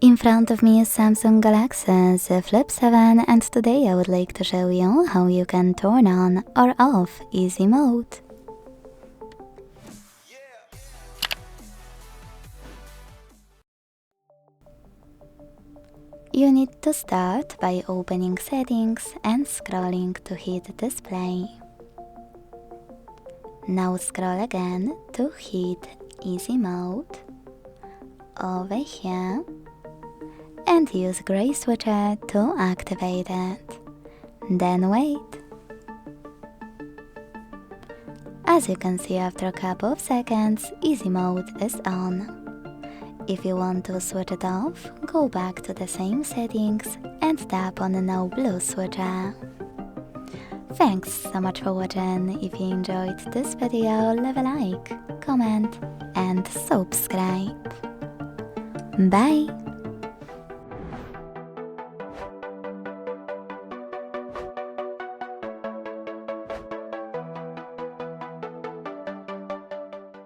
In front of me is Samsung Galaxy Z Flip 7 and today I would like to show you how you can turn on or off easy mode. You need to start by opening settings and scrolling to hit display. Now scroll again to hit easy mode over here and use gray switcher to activate it. Then wait. As you can see, after a couple of seconds, easy mode is on. If you want to switch it off, go back to the same settings and tap on the now blue switcher. Thanks so much for watching. If you enjoyed this video, leave a like, comment and subscribe. Bye!